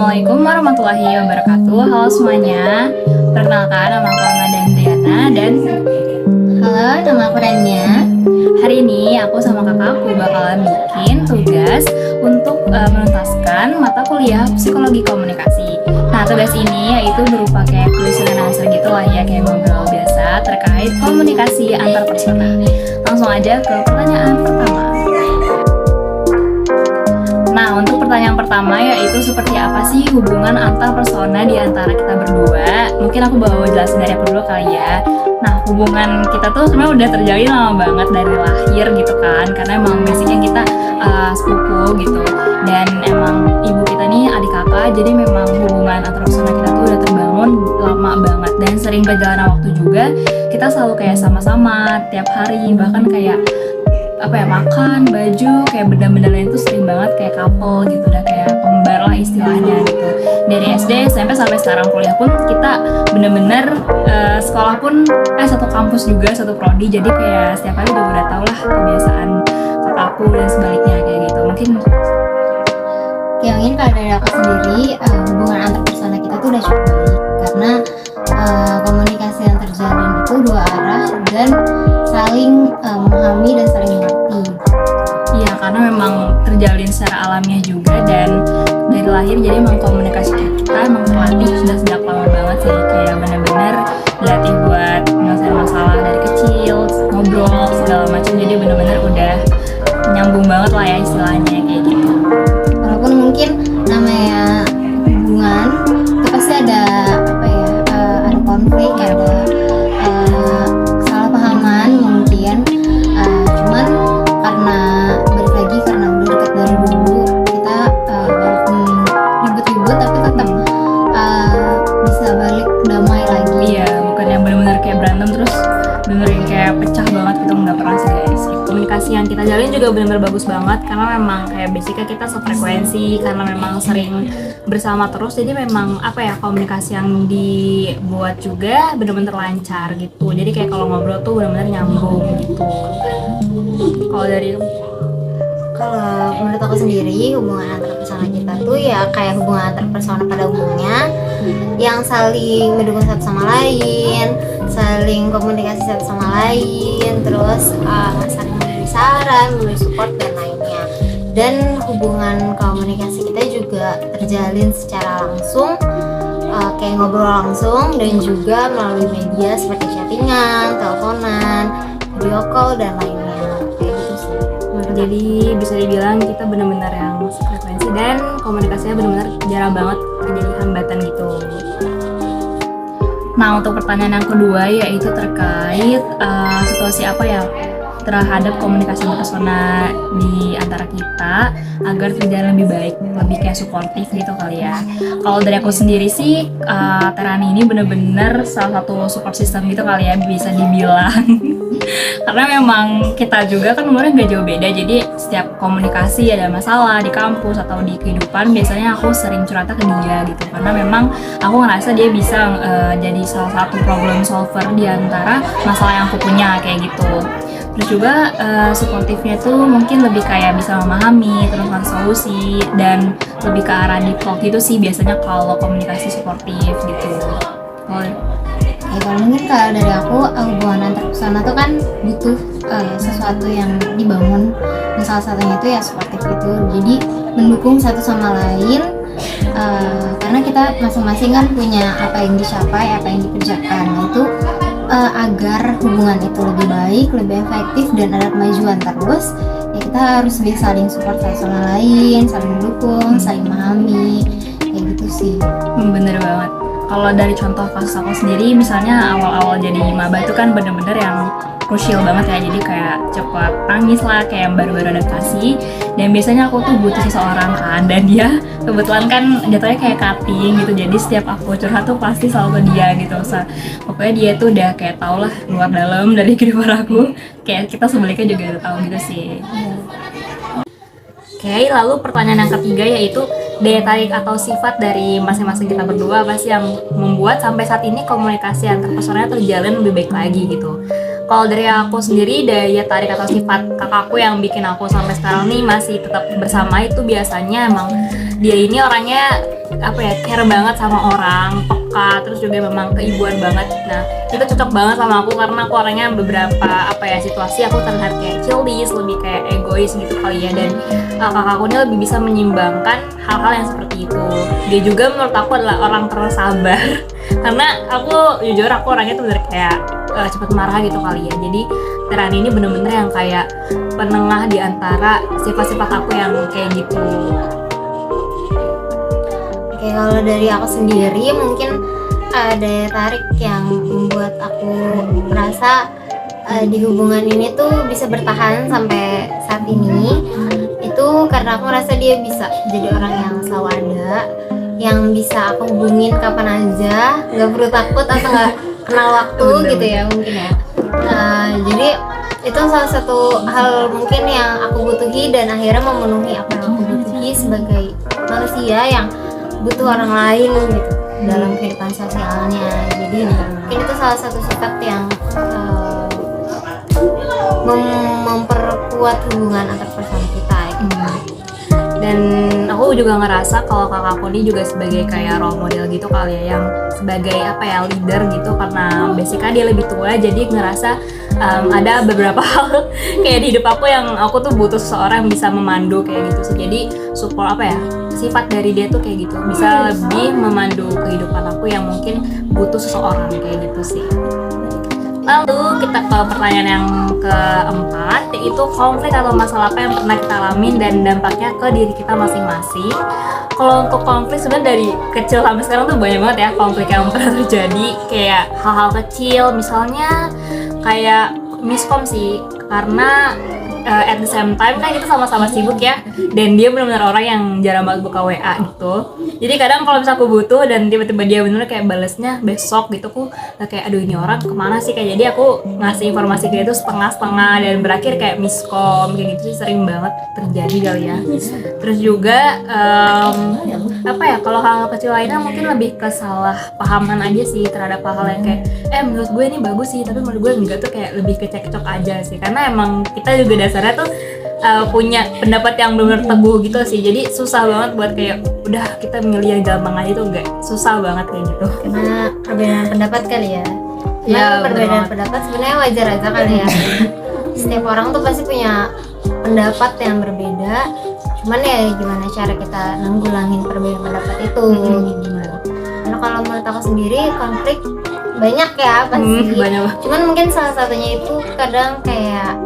Assalamualaikum warahmatullahi wabarakatuh. Halo semuanya. Perkenalkan, nama aku Amanda Hendriana dan Halo, nama aku Rania. hari ini aku sama kakakku bakalan bikin tugas untuk menuntaskan mata kuliah psikologi komunikasi. Nah, tugas ini yaitu berupa kayak question and answer gitu lah ya, kayak ngobrol biasa terkait komunikasi antar persona. Langsung aja ke pertanyaan pertama. Nah, untuk pertanyaan pertama yaitu seperti apa sih hubungan antar persona di antara kita berdua? Mungkin aku bawa jelasin dari aku dulu kali ya. Nah, hubungan kita tuh sebenarnya udah terjalin lama banget dari lahir gitu kan, karena emang basicnya kita sepupu gitu. Dan emang ibu kita nih adik kakak, jadi memang hubungan antar persona kita tuh udah terbangun lama banget. Dan sering berjalan waktu juga, kita selalu kayak sama-sama tiap hari, bahkan kayak makan, baju, kayak benda-benda lain tuh sering banget kayak couple gitu, udah kayak kembar lah istilahnya gitu. Dari SD, SMP sampai sekarang kuliah pun kita bener-bener sekolah pun satu kampus juga, satu prodi, jadi kayak setiap hari udah tau lah kebiasaan kakakku dan sebaliknya kayak gitu. Mungkin Mungkin kalau dari aku sendiri, hubungan antar persona kita tuh udah cukup baik karena komunikasi yang terjalin itu dua arah dan saling memahami dan saling mengerti. iya, karena memang terjalin secara alamiah juga, dan dari lahir jadi emang komunikasi kita emang terlatih sudah sejak lama banget sih, kayak benar-benar dilatih buat menyelesaikan masalah dari kecil, ngobrol segala macam, jadi benar-benar udah nyambung banget lah ya istilahnya kayak gitu. Walaupun mungkin namanya hubungan itu pasti ada ada konflik, ada kesalahpahaman mungkin. Cuman karena balik lagi karena udah dekat dari dulu, kita walaupun ribut-ribut tapi tetap bisa balik damai lagi. Iya, bukan yang benar-benar kayak berantem terus bener-bener kayak pecah banget gitu, nggak pernah sih guys. Komunikasi yang kita jalin juga benar-benar bagus banget karena memang kayak basicnya kita sefrekuensi, karena memang sering bersama terus, jadi memang komunikasi yang dibuat juga benar-benar lancar gitu. Jadi kayak kalau ngobrol tuh benar-benar nyambung gitu. Kalau menurut aku sendiri, hubungan antar persona kita tuh ya kayak hubungan antar persona pada umumnya, yang saling mendukung satu sama lain, saling komunikasi satu sama lain, terus saling memberi saran, memberi support dan lainnya. Dan hubungan komunikasi kita juga terjalin secara langsung, kayak ngobrol langsung, dan juga melalui media seperti chattingan, teleponan, video call dan lainnya. Kayak gitu sih. Jadi bisa dibilang kita benar-benar yang frekuensi dan komunikasinya benar-benar jarang banget terjadi hambatan gitu. Nah, untuk pertanyaan yang kedua yaitu terkait situasi apa ya terhadap komunikasi persona di antara kita agar terjadi lebih baik, lebih kayak suportif gitu kali ya. Kalau dari aku sendiri sih, Terani ini bener-bener salah satu support system gitu kali ya, bisa dibilang. Karena memang kita juga kan umurnya gak jauh beda, jadi setiap komunikasi ada masalah di kampus atau di kehidupan, biasanya aku sering curhatnya ke dia gitu. Karena memang aku ngerasa dia bisa jadi salah satu problem solver di antara masalah yang aku punya kayak gitu. Terus juga suportifnya tuh mungkin lebih kayak bisa memahami, terus ngasih solusi, dan lebih ke arah deep talk gitu sih biasanya kalau komunikasi suportif gitu. Kalau mungkin kalau dari aku, hubungan antar persona tuh kan butuh sesuatu yang dibangun, dan salah satunya itu ya suportif itu. Jadi mendukung satu sama lain, karena kita masing-masing kan punya apa yang dicapai, apa yang dikerjakan, itu agar hubungan itu lebih baik, lebih efektif, dan ada kemajuan terus, ya kita harus bisa saling support satu sama lain, saling mendukung, saling memahami, kayak gitu sih. Bener banget. Kalau dari contoh kasus aku sendiri, misalnya awal-awal jadi maba itu kan bener-bener yang krusial banget ya, jadi kayak cepat nangis lah, kayak baru-baru adaptasi, dan biasanya aku tuh butuh seseorang kan, dan dia kebetulan kan jatuhnya kayak cutting gitu, jadi setiap aku curhat tuh pasti selalu ke dia gitu. Pokoknya dia tuh udah kayak tau lah luar dalam dari kehidupan aku, kayak kita sebaliknya juga udah tahu gitu sih. Oke, lalu pertanyaan yang ketiga yaitu daya tarik atau sifat dari masing-masing kita berdua apa sih yang membuat sampai saat ini komunikasi antar personanya terjalin lebih baik lagi gitu. Kalau dari aku sendiri, daya tarik atau sifat kakakku yang bikin aku sampai sekarang nih masih tetap bersama itu biasanya emang dia ini orangnya apa ya, care banget sama orang, peka, terus juga memang keibuan banget. Nah itu cocok banget sama aku karena aku orangnya beberapa apa ya situasi aku terlihat kayak childish, lebih kayak egois gitu kali ya, dan kakakku ini lebih bisa menyimbangkan hal-hal yang seperti itu. Dia juga menurut aku adalah orang tersabar karena aku jujur aku orangnya tuh bener kayak cepet marah gitu kali ya. Jadi Tirani ini bener-bener yang kayak penengah di antara sifat-sifat aku yang kayak gitu. Oke, kalau dari aku sendiri mungkin daya tarik yang membuat aku merasa di hubungan ini tuh bisa bertahan sampai saat ini itu karena aku merasa dia bisa jadi orang yang selalu ada, yang bisa aku hubungin kapan aja, nggak perlu takut atau nggak kenal waktu gitu ya mungkin ya. Jadi itu salah satu hal mungkin yang aku butuhi dan akhirnya memenuhi apa yang aku butuhi sebagai manusia yang butuh orang lain gitu dalam kehidupan sosialnya. Jadi mungkin itu salah satu sifat yang memperkuat hubungan antar personal kita gitu. Dan aku juga ngerasa kalau kakakku ini juga sebagai kayak role model gitu kali ya, yang sebagai apa ya leader gitu, karena basicnya dia lebih tua, jadi ngerasa ada beberapa hal kayak di hidup aku yang aku tuh butuh seseorang yang bisa memandu kayak gitu sih. Jadi support apa ya, sifat dari dia tuh kayak gitu, bisa lebih memandu kehidupan aku yang mungkin butuh seseorang kayak gitu sih. Lalu kita ke pertanyaan yang keempat, yaitu konflik atau masalah apa yang pernah kita alamin dan dampaknya ke diri kita masing-masing. Kalau untuk konflik sebenarnya dari kecil sampai sekarang tuh banyak banget ya konflik yang pernah terjadi, kayak hal-hal kecil misalnya kayak miskom sih, karena at the same time kan kita sama-sama sibuk ya, dan dia benar-benar orang yang jarang banget buka WA gitu. Jadi kadang kalau misalnya aku butuh dan tiba-tiba dia benar kayak balesnya besok gitu, aku kayak aduh ini orang kemana sih, kayak jadi aku ngasih informasi ke dia tuh setengah-setengah dan berakhir kayak miskom kayak gitu sih, sering banget terjadi kali ya. Terus juga apa ya, kalau hal kecil lainnya mungkin lebih kesalahpahaman aja sih terhadap hal-hal yang kayak menurut gue ini bagus sih tapi menurut gue enggak, tuh kayak lebih ke cekcok aja sih, karena emang kita juga dasarnya tuh punya pendapat yang benar-benar teguh gitu sih. Jadi susah banget buat kayak udah kita milih yang gampang aja tuh, enggak, susah banget kayak gitu karena perbedaan pendapat kali ya. Ya, Perbedaan pendapat sebenarnya wajar aja kali ya. Setiap orang tuh pasti punya pendapat yang berbeda, cuman ya gimana cara kita nanggulangin perbedaan pendapat itu gitu. Karena kalau menurut aku sendiri konflik banyak ya pasti, banyak. Cuman mungkin salah satunya itu kadang kayak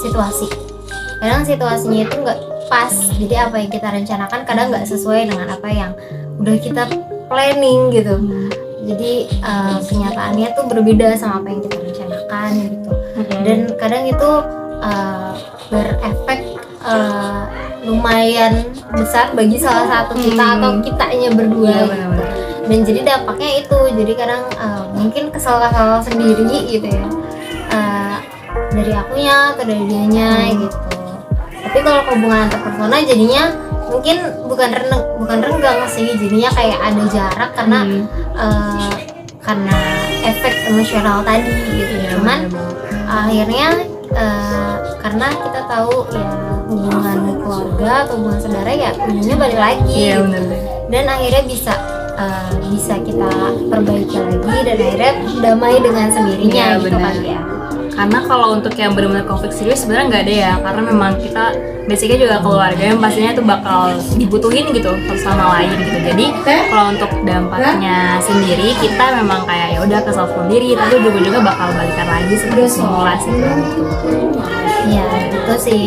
situasi. Kadang situasinya itu nggak pas, jadi apa yang kita rencanakan kadang nggak sesuai dengan apa yang udah kita planning gitu. Jadi kenyataannya tuh berbeda sama apa yang kita rencanakan gitu. Dan kadang itu berefek lumayan besar bagi salah satu kita atau kitanya berdua gitu. Dan jadi dampaknya itu, jadi kadang mungkin kesal-kesal sendiri gitu ya, dari akunya atau dari dianya gitu. Tapi kalau hubungan antar personal jadinya mungkin bukan renggang sih, jadinya kayak ada jarak karena efek emosional tadi gitu. Cuman akhirnya karena kita tahu ya hubungan keluarga atau hubungan saudara ya ujungnya balik lagi gitu. Dan akhirnya bisa kita perbaiki lagi dan akhirnya damai dengan sendirinya gitu kan ya. Karena kalau untuk yang benar-benar konflik serius sebenarnya nggak ada ya, karena memang kita basicnya juga keluarga yang pastinya itu bakal dibutuhin gitu satu sama lain gitu. Jadi kalau untuk dampaknya sendiri kita memang kayak ya udah kesal sendiri, tapi juga bakal balikan lagi seperti semula sih gitu. Iya itu sih.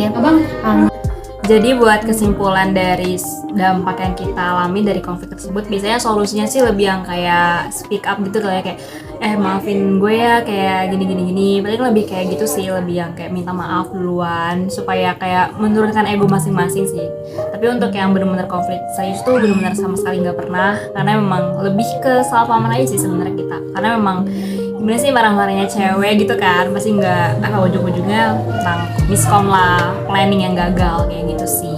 Jadi buat kesimpulan dari dampak yang kita alami dari konflik tersebut, biasanya solusinya sih lebih yang kayak speak up gitu kayak maafin gue ya kayak gini. Paling lebih kayak gitu sih, lebih yang kayak minta maaf duluan supaya kayak menurunkan ego masing-masing sih. Tapi untuk yang benar-benar konflik serius tuh benar-benar sama sekali nggak pernah, karena memang lebih ke salah pahaman aja sih sebenarnya kita. Karena memang gimana sih marah-marahnya cewek gitu kan, pasti nggak ujung-ujungnya tentang miskom lah, planning yang gagal kayak gitu sih.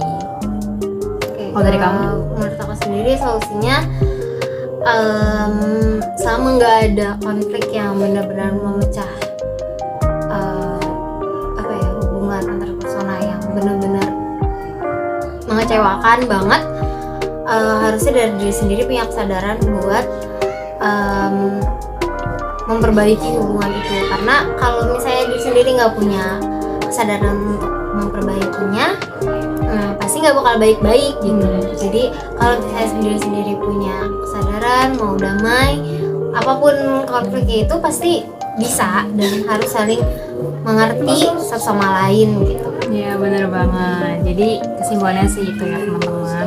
Kalau dari kamu? Menurut aku sendiri solusinya sama nggak ada konflik yang benar-benar memecah hubungan antar personal yang benar-benar mengecilkan mengecewakan banget, harusnya dari diri sendiri punya kesadaran buat memperbaiki hubungan itu. Karena kalau misalnya diri sendiri nggak punya kesadaran untuk memperbaikinya, pasti nggak bakal baik-baik gitu. Jadi kalau misalnya sendiri punya kesadaran mau damai, apapun konfliknya itu pasti bisa, dan harus saling mengerti satu sama lain gitu. Iya bener banget. Jadi kesimpulannya sih itu ya teman-teman.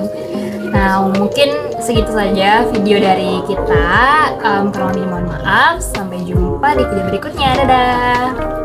Nah mungkin segitu saja video dari kita. Kurang lebih mohon maaf. Sampai jumpa di video berikutnya. Dadah.